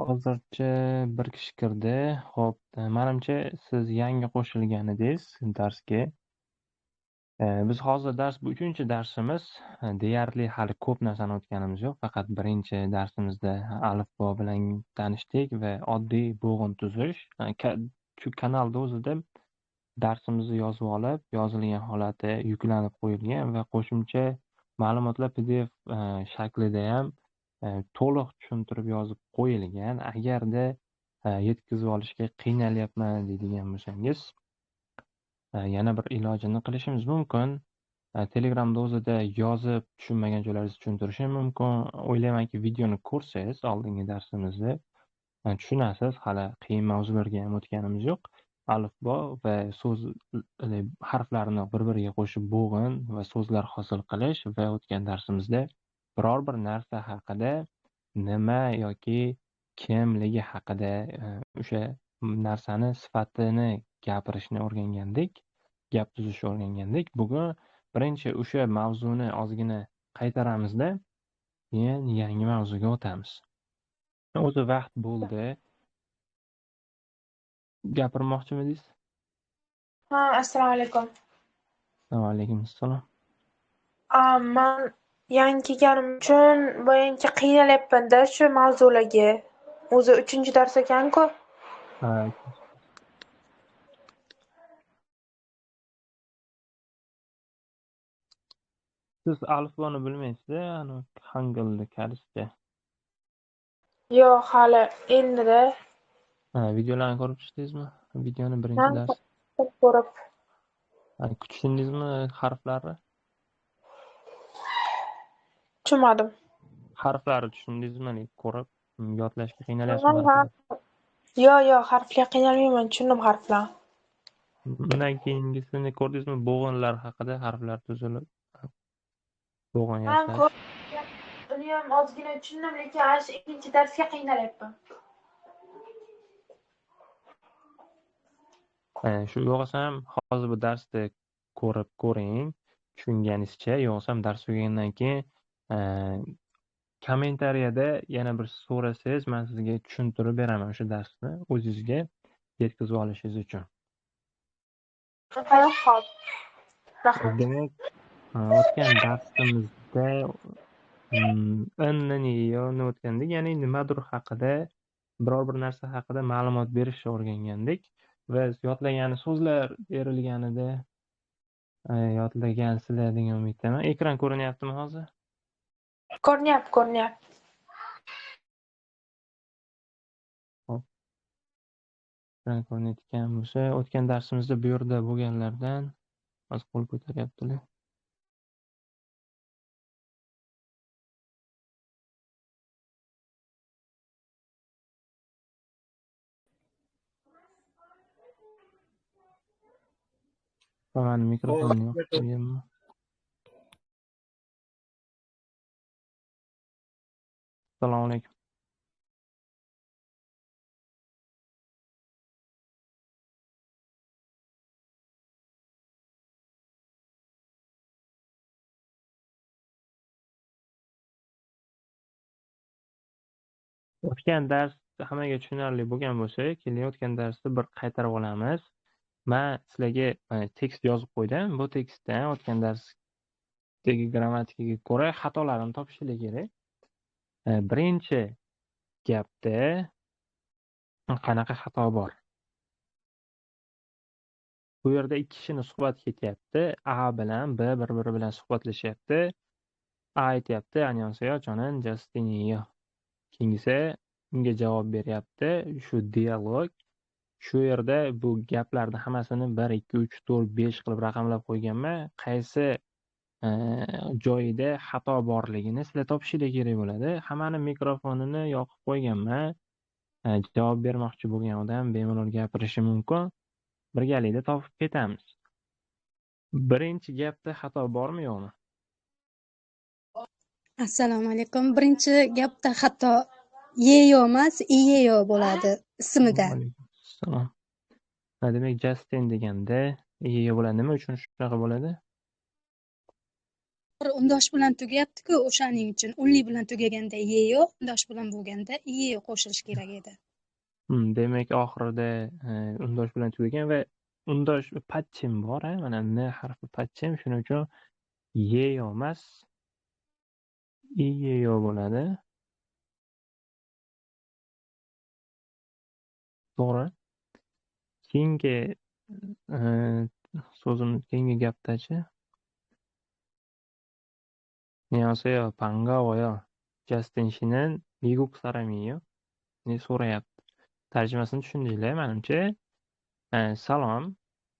Hozircha bir kishi kirdi. Xo'p, menimcha siz yangi qo'shilgan edingiz darsga. Biz hozir bu 3-chi darsimiz. Deyarli hali ko'p narsani o'tganimiz yo'q. Faqat birinchi darsimizda alifbo bilan tanishdik va oddiy bo'g'in tuzish. Shu kanalda o'zida darsimizni yozib olib, yozilgan holati yuklanib qo'yilgan va qo'shimcha ma'lumotlar PDF shaklida ham to'liq tushuntirib yozib qo'yilgan. Agarda yetkazib olishga qiynalyapman deydigan bo'lsangiz, yana bir ilojini qilishimiz mumkin. Telegramda o'zida yozib tushunmagan joylaringizni tushuntirishim mumkin. O'ylaymanki, videoni ko'rsangiz oldingi darsimizni tushunasiz. Hali qiyin mavzularga ham o'tganimiz yo'q. Alifbo va so'z harflarini bir-biriga qo'shib bo'g'in va so'zlar hosil qilish va o'tgan darsimizda biror bir narsa haqida nima yoki kimligi haqida o'sha narsani sifatini gapirishni o'rgangandik, gap tuzishni o'rgangandik. Bugun birinchi o'sha mavzuni ozgina qaytaramizda, keyin yangi mavzuga o'tamiz. O'zi vaqt bo'ldi. Gapirmoqchimidingiz? Ha, assalomu alaykum. Alaykum assalom. Man yangi kelganim uchun boyagi qiynalyapman-da shu mavzularga. O'zi 3-chi dars ekan-ku. Siz alifboni bilmaysiz-da, Hangulni kalishcha. Yo'q, hali endi-da. Videolarni ko'rib chiqdingizmi? Videoni birinchi dars. Ko'rib. Tushundingizmi harflarni? Tushunmadim. Harflarni tushundingizmi? Ko'rib yodlashga qiynalyapsizmi? Yo'q, harflar qiynalmayman, tushundim harflarni. Bundan keyingisini ko'rdingizmi? Bo'g'inlar haqida, harflar tuzilib bo'g'in yasash. Uni ham ozgina tushundim, lekin ana shu 2-chi darsga qiynalyapman. Shu yo'g'asa ham hozir bu darsda ko'rib ko'ring, tushunganingizcha. Yo'g'asa ham dars tugagandan keyin kommentariyada yana bir so'rasangiz, men sizga tushuntirib beraman o'sha darsni o'zingizga yetkazib olishingiz uchun. Rahmat. Demak, o'tgan darsimizda nima o'tgandik, ya'ni nimadir haqida, biror bir narsa haqida ma'lumot berishni o'rgangandik va yodlagan so'zlar berilganida yodlagansizlar degan umiddaman. Ekran ko'rinyaptimi hozir? Ko'rinyapti. Ekran ko'rinayotgan bo'lsa, o'tgan darsimizda bu yerda bo'lganlardan hozir qo'l ko'taryaptilar. Mani mikrofonni yoqib qo'yganman. Assalomu alaykum. O'tgan dars hammaga tushunarli bo'lgan bo'lsa, kelayotgan darsda bir qaytarib olamiz. Men sizlarga tekst yozib qo'ydim. Bu tekstdan o'tgan darsdagi grammatikaga ko'ra xatolarni topishinglar kerak. Birinchi gapda qanaqa xato bor? Bu yerda ikki kishini suhbat ketyapti. A bilan B bir-biri bilan suhbatlashyapti. A aytyapti: "Annyeonghaseyo, 저는 Justin이요." Keyingisi unga javob beryapti. Shu dialog. Shu yerda bu gaplarni hammasini 1, 2, 3, 4, 5 qilib raqamlab qo'yganman. Qaysi joyida xato borligini sizlar topishinglar kerak bo'ladi. Hammani mikrofonini yoqib qo'yganman. Javob bermoqchi bo'lgan odam bemalol gapirishi mumkin. Birgalikda topib ketamiz. Birinchi gapda xato bormi yo'qmi? Assalomu alaykum. Birinchi gapda xato yeyo emas, iyeyo bo'ladi ismida. Assalom. Demak, Justin deganda iyeyo bo'ladi. Nima uchun shunaqa bo'ladi? undosh bilan tugayapti-ku, o'shaning uchun unli bilan tugaganda ye yo'q, undosh bilan bo'lganda iye qo'shilishi kerak edi. Demak, oxirida undosh bilan tugagan va undosh patchim bor, mana N harfi patchim, shuning uchun yeyo emas, iyeyo bo'ladi. To'g'ri. Keyingi so'zimiz, keyingi gapdachi. 안녕하세요. 반가워요. Justin 씨는 미국 사람이에요? so'rayapti. Tarjimasini tushundinglar, menimcha. Salom.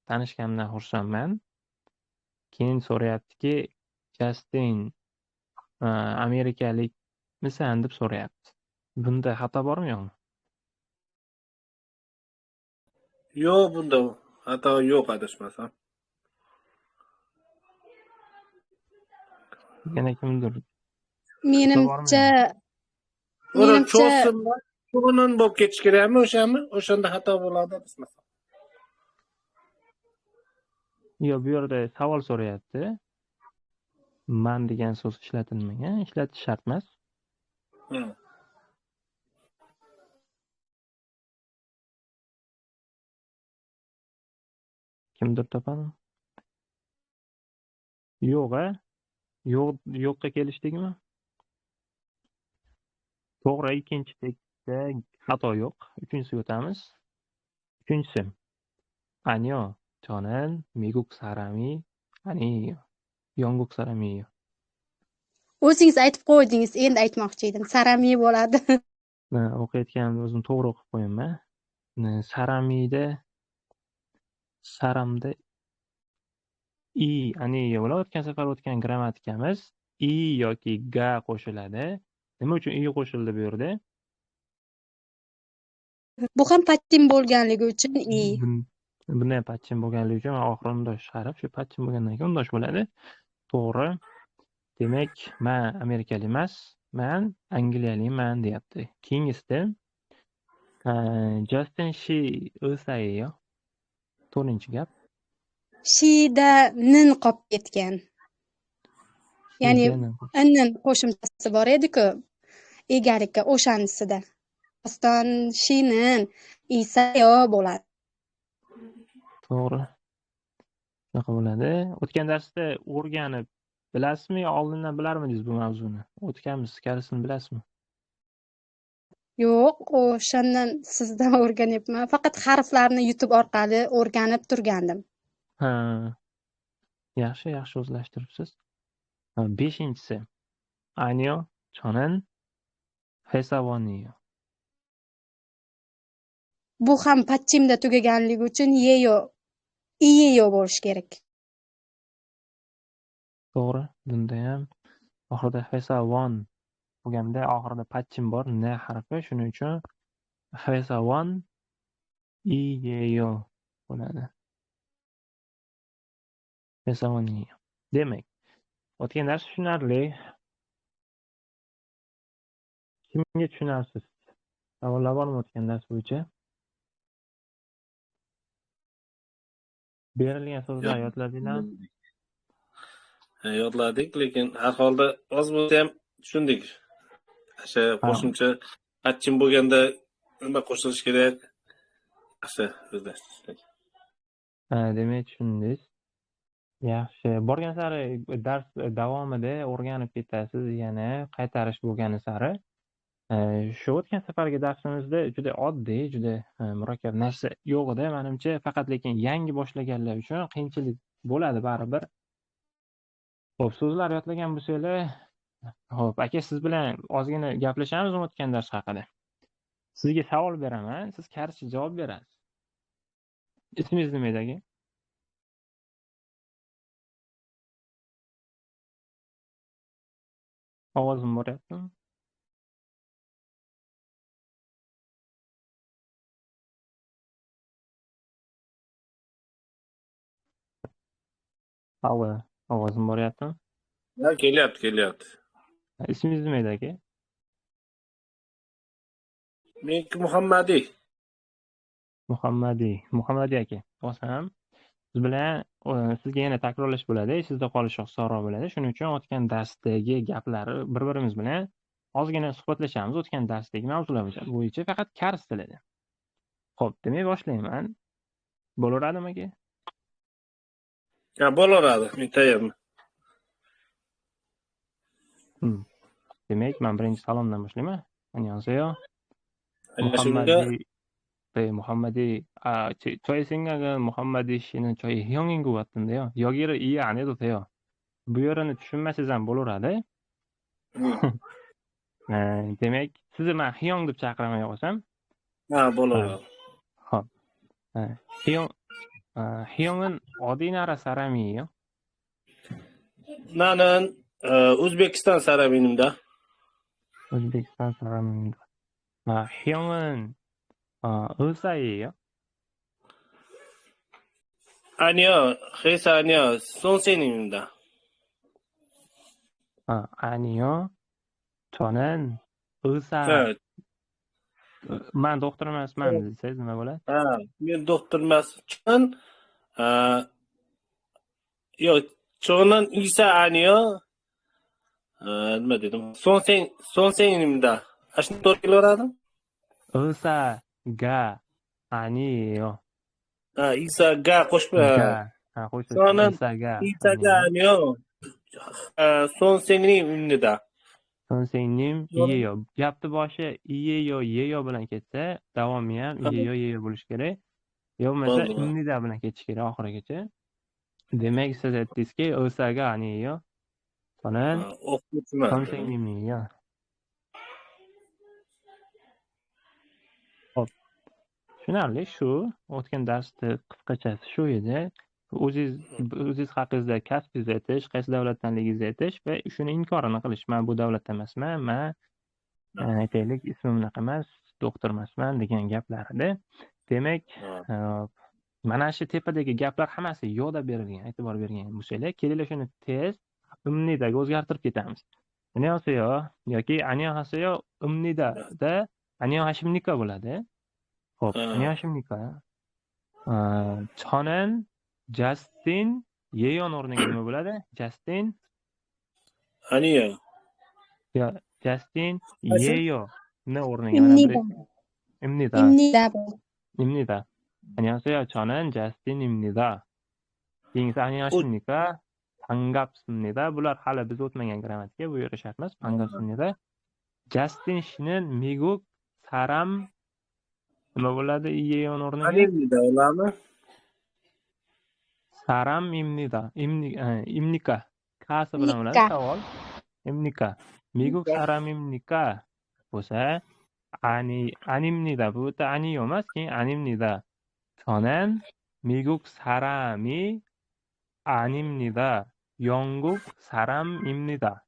Tanishganimdan xursandman. Keyin so'rayaptiki, Justin amerikalikmisan deb so'rayapti. Bunda xato bormi yo'qmi? Yo'q, bunda xato yo'q adashmasam. Yana kimdir? Menimcha Ora menimcha cho'sinma, cho'nin bo'lib ketish kerakmi o'shami? O'shanda xato bo'ladi adashmasam. Yo'q, bu yerda savol so'rayapti. Man degan so'z ishlatilmagan, ishlatish shart emas. Kimdir topadi? Yo'q-a? Yo'qqa kelishdikmi? To'g'ri, ikkinchi tekstda xato yo'q. Uchinchisiga o'tamiz. Uchinchisi. Anyo, 저는 미국 사람이 아니에요. 영국 사람이에요. o'zingiz aytib qo'ydingiz, endi aytmoqchi edim. Saramiy bo'ladi. O'qiyotganimda o'zim to'g'ri o'qib qo'yaman. Saramda i aniyo bo'ladi. O'tgan safar o'tgan grammatikamiz i yoki ga qo'shiladi. Nima uchun i qo'shildi bu yerda? Bu ham patchim bo'lganligi uchun i. Bunday patchim bo'lganligi uchun oxiri undosh harf, shu patchim bo'lgandan keyin undosh bo'ladi. To'g'ri. Demak, men amerikalik emas, men angliyaliman deyapti. Keyingisida Justin she o'sayeyo. To'rtinchi gap. Shida nin qolib ketgan. Ya'ni nin qo'shimchasi bor edi-ku, egalikka o'shanisida. Aston shinin isayo bo'ladi. To'g'ri. Shunaqa bo'ladi. O'tgan darsda o'rganib bilasizmi yo oldindan bilarmidingiz bu mavzuni? O'tganmiz, kalisini bilasizmi? Yo'q, o'shandan sizdan o'rganyapman. Faqat harflarni YouTube orqali o'rganib turgandim. Ha. Yaxshi o'zlashtiribsiz. Beshinchisi. Anyo, 저는 회사원이에요. Bu ham patchimda tugaganligi uchun yeyo, iyeyo bo'lish kerak. To'g'ri. Bunda ham oxirida 회사원 bo'lganda oxirida patchim bor, n harfi, shuning uchun 회사원 iyeyo bo'ladi. 회사원이에요. Demak, o'tgan dars tushunarli. Kimga tushunarsiz? Savollar bormi o'tgan dars bo'yicha? Berilgan so'zlar yodladinglarmi? Yodladik, lekin har holda oz bo'lsa ham tushundik. O'sha qo'shimcha patchim bo'lganda nima qo'shilish kerak? Yaxshi o'zlashtirdik. Demak, tushundingiz. Yaxshi. Borgan sari dars davomida o'rganib ketasiz, yana qaytarish bo'lgani sari. Shu o'tgan safargi darsimizda juda oddiy, juda murakkab narsa yo'q edi, menimcha, faqat lekin yangi boshlaganlar uchun qiyinchilik bo'ladi baribir. Xo'p, so'zlar yodlagan bo'lsanglar, xo'p, aka siz bilan ozgina gaplashamiz o'tgan dars haqida. Sizga savol beraman, siz qarshi javob berasiz. Ismingiz nima edi aka? Ovozim boryaptimi? Allo, ovozim boryaptimi? Ha, kelyapti. Ismingiz nima edi aka? Meniki Muhammadiy. Muhammadiy aka. Bo'lsam, siz bilan sizga yana takrorlash bo'ladi, sizda qolishi osonroq bo'ladi. Shuning uchun o'tgan darsdagi gaplari bir-birimiz bilan ozgina suhbatlashamiz. O'tgan darsdagi mavzular bo'yicha faqat kars tilida. Xo'p, demak boshlayman. Bo'laveradimi aka? Ha, bo'laveradi. Men tayyorman. Demak, men birinchi salomdan boshlayman. Annyeonghaseyo. Shunga Muhammadi, 저희 생각은 무함마디 씨는 저희 형인 것 같은데요. 여기를 이해 안 해도 돼요. bu tushunmasangiz ham bo'laveradi. Demak, sizni men Hyong deb chaqiraman yo'qsam? ha, bo'laveradi. Xo'p. Hyong은 어디 나라 사람이에요? 나는 우즈베키스탄 사람입니다. 우즈베키스탄 사람입니다. 형은 의사예요? 아니요, 회사 아니요, 선생님입니다. 아니요. 저는 의사. 네. man doktor emasman desangiz nima bo'ladi? Men doktor emasman. Yo'q, 저는 의사 아니요. nima dedim? 선생님입니다. Ashuni to'g'ri kelaveradi? 의사가 아니에요. 의사가 qo'shib 저는 의사가 아니요. 선생님입니다. 선생님이에요. gapni boshi iyeyo, yeyo bilan ketsa, davomi ham iyeyo, yeyo bo'lishi kerak. Yo bo'lmasa imnida bilan ketishi kerak oxirigacha. Demak, siz aytdingizki, 의사가 아니에요. 저는 선생님이에요. Hop. Tushunarli shu. O'tgan darsda qisqachasi shu edi. O'zingiz haqingizda kasbingizni aytish, qaysi davlatdanligingizni aytish va shuni inkorini qilish. Men bu davlatdan emasman, men aytaylik ismim unaqa emas, doktor emasman degan gaplar edi. Demak, mana shu tepadagi gaplar hammasi yo'lda berilgan, e'tibor bergan bo'lsanglar, kelinglar shuni tez umnidaga o'zgartirib ketamiz. Annyeonghaseyo yoki annyeonghaseyo umnidada annyeonghasimnika bo'ladi. Xo'p, annyeonghasimnika. 저는 Justin yeyon o'rniga nima bo'ladi? Justin? 아니요. Justin yeyo ni o'rniga imnida. imnida. 안녕하세요. 저는 Justin입니다. keyingisi 안녕하십니까? 반갑습니다. bular hali biz o'tmagan grammatika, bu yerda shart emas. 반갑습니다. Justin 씨는 미국 사람 nima bo'ladi? yeyon o'rniga? 아닙니다. ularmi? 사람입니다. 입니까? 가서 bilan bo'ladi savol. 입니까? 미국 사람입니까? bo'lsa 아닙니다. bu yerda 아니요 emas, keyin 아닙니다. 저는 미국 사람이 아닙니다. 영국 사람입니다.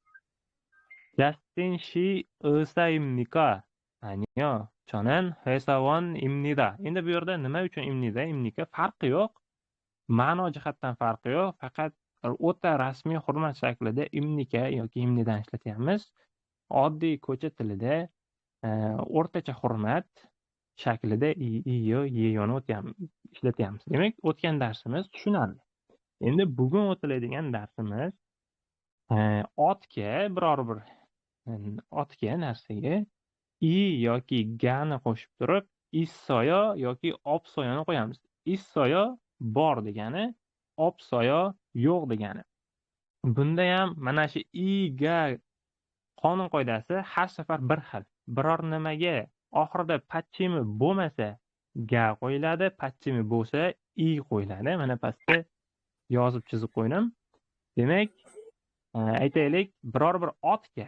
Justin 씨 의사입니까? 아니요. 저는 회사원입니다. Endi bu yerda nima uchun imnida, imnika farqi yo'q. Ma'no jihatdan farqi yo'q. Faqat o'ta rasmiy hurmat shaklida imnika yoki imnidan ishlatyapmiz. Oddiy ko'cha tilida o'rtacha hurmat shaklida iyo, yeyoni ishlatyapmiz. Demak, o'tgan darsimiz tushunarli. Endi bugun o'tiladigan darsimiz otga biror bir otga narsaga i yoki gani qo'shib turib, issoyo yoki opsoyoni qo'yamiz. Issoyo bor degani, opsoyo yo'q degani. Bunda ham mana shu i ga qonun qoidasi har safar bir xil. Biror nimaga oxirida patchimi bo'lmasa ga qo'yiladi, patchimi bo'lsa i qo'yiladi. Mana pastda yozib chizib qo'ydim. Demak, aytaylik, biror bir otga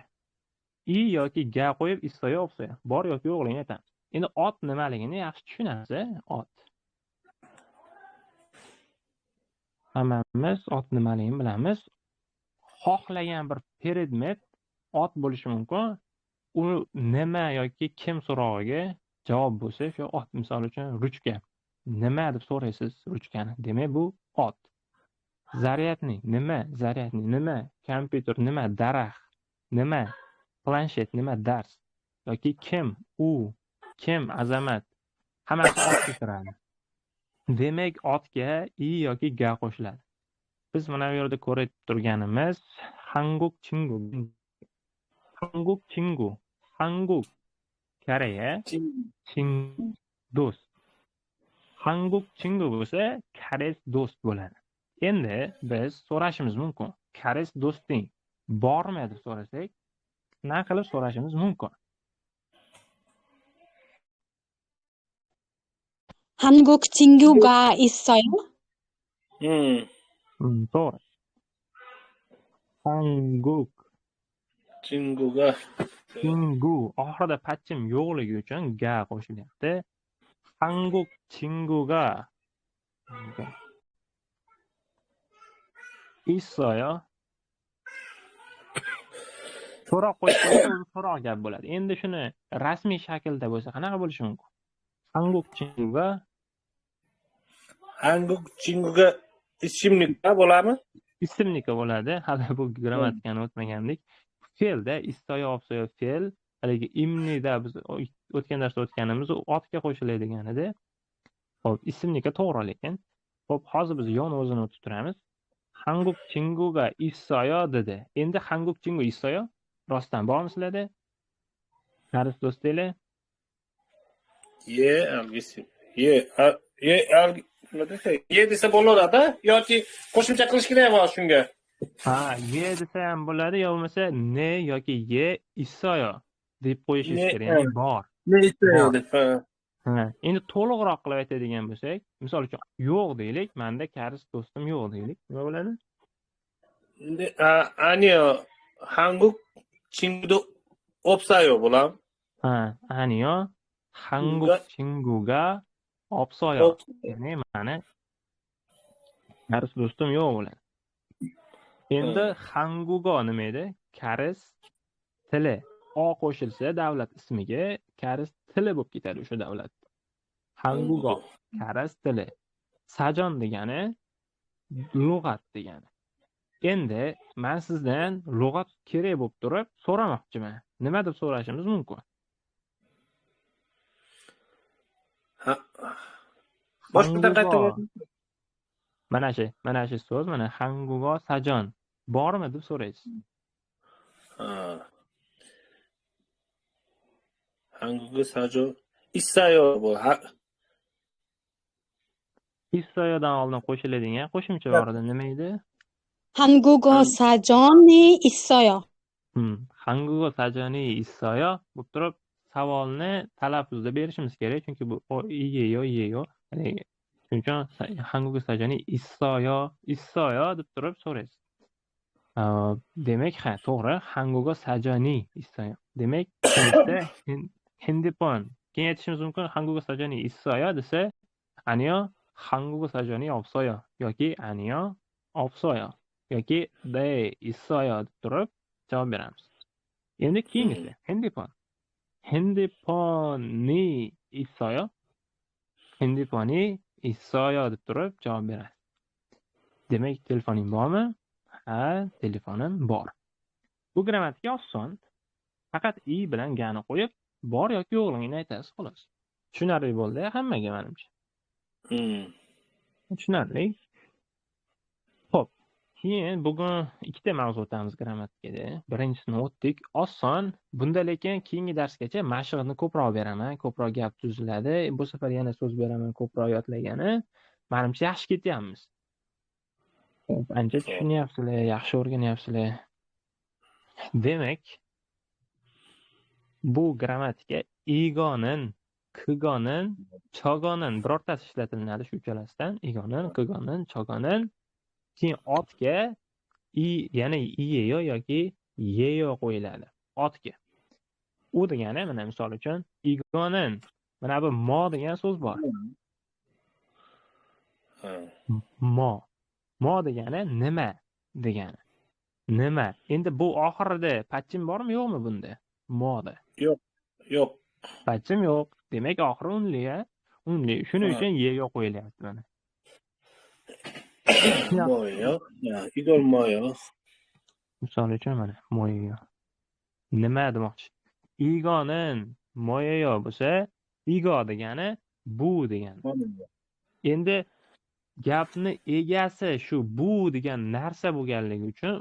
i yoki ga qo'yib issoyo opsoyo bor yoki yo'qligini aytamiz. Endi ot nimaligini yaxshi tushunasiz, ot. Hammamiz ot nimaligini bilamiz. Xohlagan bir predmet ot bo'lishi mumkin. U nima yoki kim so'rog'iga javob bo'lsa, shu ot, misol uchun ruchka. Nima deb so'raysiz ruchkani? Demak, bu ot. Zaryadni nima? Kompyuter nima? Daraxt nima? Planshet nima? Dars. Yoki kim? U, kim? Azamat. Hammasi otga kiradi. Demak, otga i yoki ga qo'shiladi. Biz mana bu yerda ko'rib turganimiz Hanguk Chingu. Hanguk Chingu. Hanguk Koreya, Chingu do'st. Hanguk Chingu bo'lsa, koreys do'st bo'ladi. Endi biz so'rashimiz mumkin. Koreys do'sting bormi deb so'rasak, nima qilib so'rashimiz mumkin? 한국 친구가 있어요? To'g'ri. Hanguk Chinguga Chingu oxirida patchim yo'qligi uchun ga qo'shilyapti. Hanguk Chinguga 있어요. So'roq qo'yib qo'ysa, o'zi so'roq gap bo'ladi. Endi shuni rasmiy shaklda bo'lsa, qanaqa bo'lishi mumkin? Hanguk Chinguga Hanguk Chinguga ismlikda bo'ladimi? ismniki bo'ladi. Hali bu grammatikani o'tmagandik. Fe'lda istoyo, opsoyo fe'l. Haligi imnida biz o'tgan darsda o'tganimiz otga qo'shiladigan edi. Xo'p, ismniki to'g'ri lekin. Xo'p, hozir biz yon o'zini o'tib turamiz. Hanguk Chinguga 있어요 dedi. Endi Hanguk Chingu 있어요? Rostdan bormi sizlarda? Koreys do'stlar? Ye desa bo'laveradi yoki qo'shimcha qilish kerakmi shunga? Ha, ye desa ham bo'ladi, yo bo'lmasa ne yoki ye 있어요 deb qo'yishingiz kerak, ya'ni bor. Ne istiyor deb. Ha, endi to'liqroq qilib aytadigan bo'lsak, misol uchun yo'q deylik, menda koreys do'stim yo'q deylik. Nima bo'ladi? Endi aniyo Hanguk Chinguda 없어요 bo'lam. Ha, aniyo Hanguk Chinguga 없어요. Ya'ni mani koreys do'stim yo'q bo'ladi. Endi Hangugo nima edi? Koreys tili. O qo'shilsa davlat ismiga koreys tili bo'lib ketadi o'sha davlat. Hangugo koreys tili. Sajon degani lug'at degani. Endi men sizdan lug'at kerak bo'lib turib so'ramoqchiman. Nima deb so'rashimiz mumkin? Boshqadan qaytaring. Mana shu so'z, mana Hangugo sajon bormi deb so'raysiz. Hangukga sajo 있어요 bu. 있어요dan oldin qo'shiladigan qo'shimcha bor edi. Nima edi? 한국어 사전이 있어요. 한국어 사전이 있어요. bo'lib turib savolni talaffuzda berishimiz kerak, chunki bu iyeyo. Shuning uchun 한국어 사전이 있어요 deb turib so'raysiz. Demak, ha, to'g'ri. 한국어 사전이 있어요. Demak, 핸드폰 keyin aytishimiz mumkin. 한국어 사전이 있어요 desa, 아니요, 한국어 사전이 없어요 yoki 아니요, 없어요 yoki 네, 있어요 deb turib javob beramiz. Endi keyingisi 핸드폰. 핸드폰이 있어요? 핸드폰이 있어요 deb turib javob berasiz. Demak, telefoning bormi? Ha, telefonim bor. Bu grammatika oson. Faqat i bilan gani qo'yib, bor yoki yo'qligini aytasiz xolos. Tushunarli bo'ldi hammaga menimcha. Tushunarli. Xo'p, keyin bugun ikkita mavzu o'tamiz grammatikada. Birinchisini o'tdik, oson. Bunda lekin keyingi darsgacha mashqni ko'proq beraman, ko'proq gap tuziladi. Bu safar yana so'z beraman ko'proq yodlagani. Menimcha yaxshi ketyapmiz. Ancha tushunyapsizlar, yaxshi o'rganyapsizlar. Demak, bu grammatika igonin, kigonin, chogonin birortasi ishlatiladi shu uchalasidan. Igonin, kigonin, chogonin. Keyin otga ya'ni iyeyo yoki yeyo qo'yiladi. Otga. U degani mana misol uchun igonin. Mana bu mo degan so'z bor. Mo degani nima degani. Nima? Endi bu oxirida patchim bormi yo'qmi bunda? Moda. Yo'q. Patchim yo'q. Demak, oxiri unli-a? Unli. Shuning uchun yeyo qo'yilyapti mana. Moyo. Igor moyo. Misol uchun mana moyo. Nima demoqchi? Igonin moyo bo'lsa, igo degani bu degani. Endi gapni egasi shu bu degan narsa bo'lganligi uchun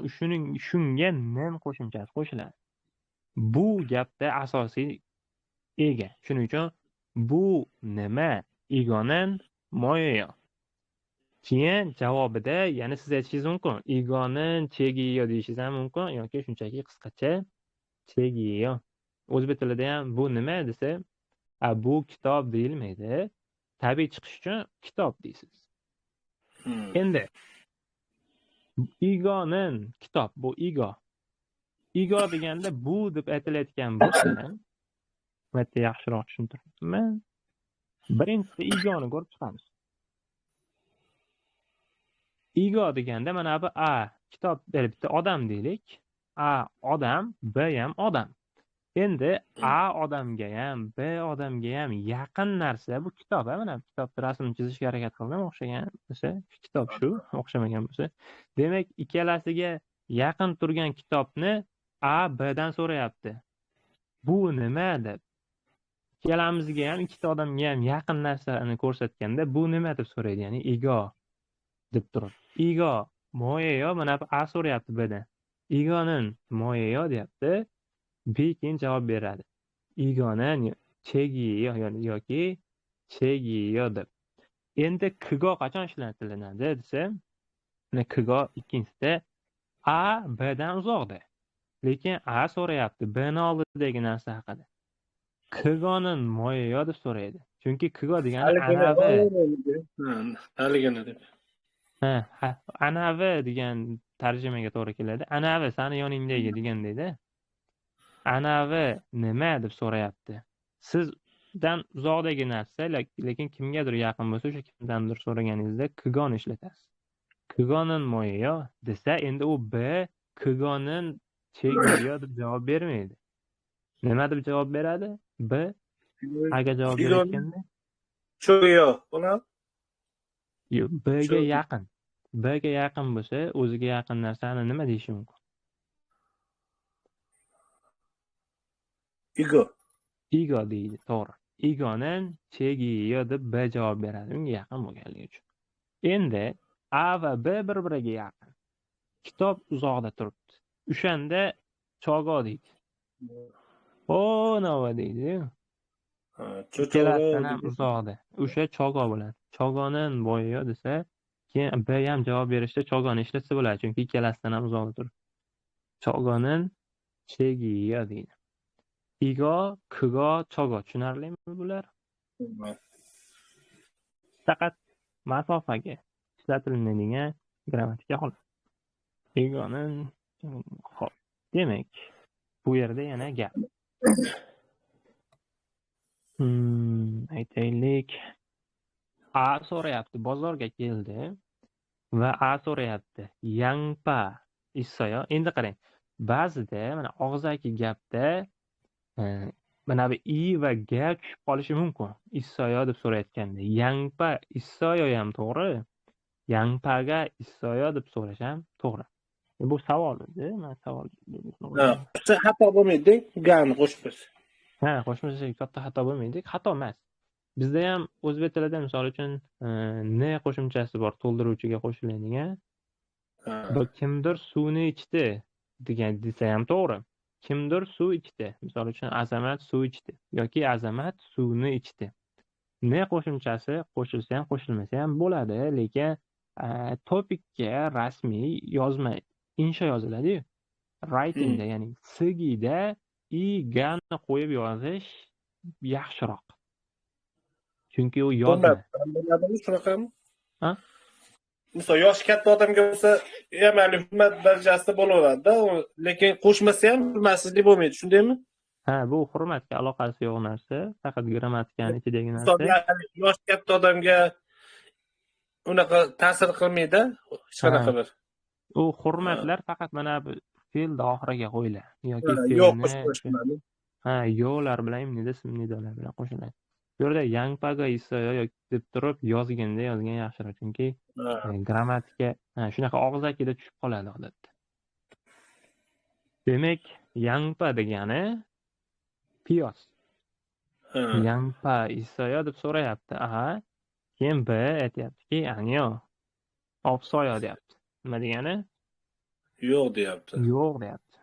shunga nin qo'shimchasi qo'shiladi. Bu gapda asosiy ega. Shuning uchun bu nima? Egonin moyayo. Keyin javobida yana siz aytishingiz mumkin. Egonin chegiyo deyishingiz ham mumkin yoki shunchaki qisqacha chegiyo. O'zbek tilida ham bu nima desa, bu kitob deyilmaydi. Tabiiy chiqish uchun kitob deysiz. Endi egonin kitob bu ego. Ego deganda bu deb aytilayotgan bo'lsa, bu yerda yaxshiroq tushuntiribman. Birinchisi egoni ko'rib chiqamiz. Ego deganda mana bu a kitob bitta odam deylik. A odam, B ham odam. Endi A odamga ham, B odamga ham yaqin narsa bu kitob. Mana kitobda rasmni chizishga harakat qildim, o'xshagan bo'lsa, kitob shu, o'xshamagan bo'lsa. Demak, ikkalasiga yaqin turgan kitobni A Bdan so'rayapti. Bu nima deb. Ikkalamizga ham, ikkita odamga ham yaqin narsani ko'rsatganda bu nima deb so'raydi, ya'ni ego deb turib. Ego moyayo, mana bu A so'rayapti Bdan. Egonin moyayo deyapti. B keyin javob beradi. Egonin chegiyo yoki chegiyo deb. Endi kigo qachon ishlatilinadi desa, mana kigo ikkinchisida A Bdan uzoqda. Lekin A so'rayapti Bni oldidagi narsa haqida. Kigonin moyayo deb so'raydi. Chunki kigo degani anavi. Haligini deb. Anavi degan tarjimaga to'g'ri keladi. Anavi sani yoningdagi degandayda. Anavi nima deb so'rayapti. Sizdan uzoqdagi narsa, lekin kimgadir yaqin bo'lsa, o'sha kimdandir so'raganingizda kigon ishlatasiz. Kigonin moyayo desa, endi u B kigonin chegiyo deb javob bermaydi. Nima deb javob beradi? B Aga javob berayotganda Cho'yo bo'ladi. Yo'q, Bga yaqin. Bga yaqin bo'lsa, o'ziga yaqin narsani nima deyish mumkin? Ego deydi, to'g'ri. Egonin chegiyo deb B javob beradi, unga yaqin bo'lganligi uchun. Endi A va B bir-biriga yaqin. Kitob uzoqda turibdi. O'shanda chogo deydi. Nova deydi. Ikkalasidan ham uzoqda. O'sha chogo bo'ladi. Chogonin moyayo desa, keyin B ham javob berishda chogoni ishlatsa bo'ladi, chunki ikkalasidan ham uzoqda turibdi. Chogonin chegiyo deydi. Ego, kigo, chogo tushunarlimi bular? Faqat masofaga ishlatilmaydigan grammatika xolos. Egonin xo'p. Demak, bu yerda yana gap. Aytaylik. A so'rayapti, bozorga keldi va A so'rayapti. Yangpa issoyo. Endi qarang. Ba'zida mana og'zaki gapda mana bu I va G tushib qolishi mumkin. Issoyo deb so'rayotganda. Yangpa issoyo ham to'g'ri. Yangpaga issoyo deb so'rash ham to'g'ri. Bu savol edi. Men savol xato bo'lmaydi, gani qo'shib. Qo'shmasa katta xato bo'lmaydi. Xato emas. Bizda ham o'zbek tilida misol uchun n qo'shimchasi bor, to'ldiruvchiga qo'shiladigan. Bu kimdir suvni ichdi degan desa ham to'g'ri. Kimdir suv ichdi. Misol uchun Azamat suv ichdi yoki Azamat suvni ichdi. Ne qo'shimchasi qo'shilsa ham qo'shilmasa ham bo'ladi, lekin topikka rasmiy yozma insho yoziladi-yu. Writingda, ya'ni sigida I gani qo'yib yozish yaxshiroq. Chunki u yozma. Shunaqami? Misol yosh katta odamga bo'lsa, ya'ni hurmat darajasida bo'laveradi-da, lekin qo'shmasa ham hurmatsizlik bo'lmaydi, shundaymi? Bu hurmatga aloqasi yo'q narsa, faqat grammatikaning ichidagi narsa. Yosh katta odamga unaqa ta'sir qilmaydi, hech qanaqa bir. U hurmatlar faqat mana bu fe'lni oxiriga qo'yiladi yoki fe'lni yo'lar bilan nidolar bilan qo'shiladi. Bu yerda yangpaga issoyo yoki deb turib yozgan yaxshiroq, chunki grammatika shunaqa og'zakida tushib qoladi odatda. Demak, yangpa degani piyoz. Yangpa issoyo deb so'rayapti. Keyin B aytyaptiki, "Anyo, oqsoyo" deyapti. Nima degani? yo'q deyapti. Yo'q deyapti.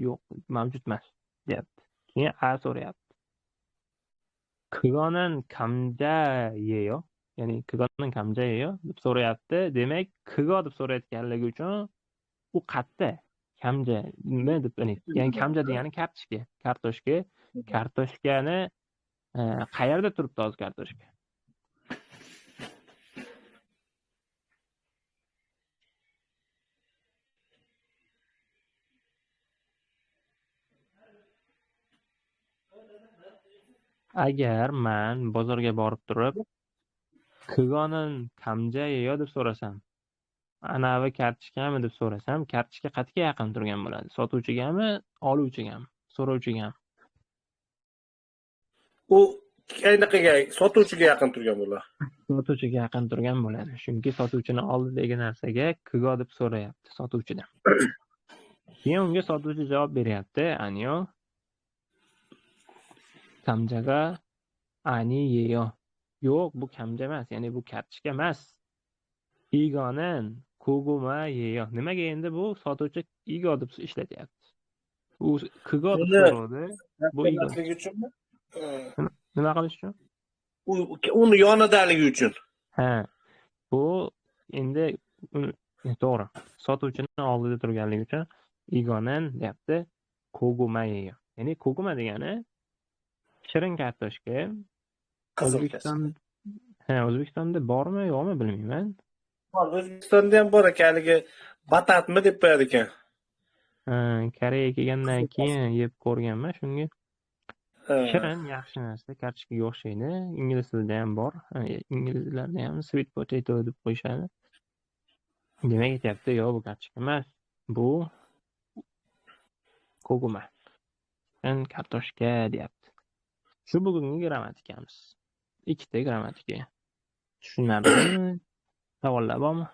Yo'q, mavjud emas deyapti. Keyin A so'rayapti. "그거는 감자예요?" Ya'ni "그거는 감자예요?" deb so'rayapti. Demak, "그거" deb so'rayotganligi uchun u qayerda? Kamjami deb ya'ni kamja degani kartoshka. Kartoshkani qayerda turibdi hozir kartoshka? Agar men bozorga borib turib, "그거는 감자예요?" deb so'rasam, anavi kartoshkami deb so'rasam, kartoshka qayerga yaqin turgan bo'ladi? Sotuvchigami, oluvchigami, so'rovchigami? U qaynaqaga sotuvchiga yaqin turgan bo'ladi. Sotuvchiga yaqin turgan bo'ladi. Chunki sotuvchini oldidagi narsaga "그거" deb so'rayapti sotuvchidan. Keyin unga sotuvchi javob beryapti, "Anyo, kamjaga 아니에요." Yo'q, bu kamja emas, ya'ni bu kartoshka emas. "이거는 고구마예요." Nimaga endi bu sotuvchi "이거" deb ishlatyapti? U "그거" deb Uni so'rovdi, bu "이거". Emasligi uchunmi? Nima qilish uchun? Uni yonidaligi uchun. Ha, bu endi to'g'ri. Sotuvchini oldida turganligi uchun "이거는" deyapti, "고구마예요." Ya'ni "고구마" degani shirin kartoshka. O'zbekistonda bormi, yo'qmi bilmayman. O'zbekistonda ham bor ekan, haligi batatmi deb qo'yadi ekan. Koreyaga kelgandan keyin yeb ko'rganman shunga. Ha. Shirin, yaxshi narsa, kartoshkaga o'xshaydi. Ingliz tilida ham bor. Inglizlarda ham sweet potato deb qo'yishadi. Demak aytyapti, yo'q, bu kartoshka emas. Bu koguma. Kartoshka deyapti. Shu bugungi grammatikamiz. 2ta grammatika. Tushunarlimi? Savollar bormi?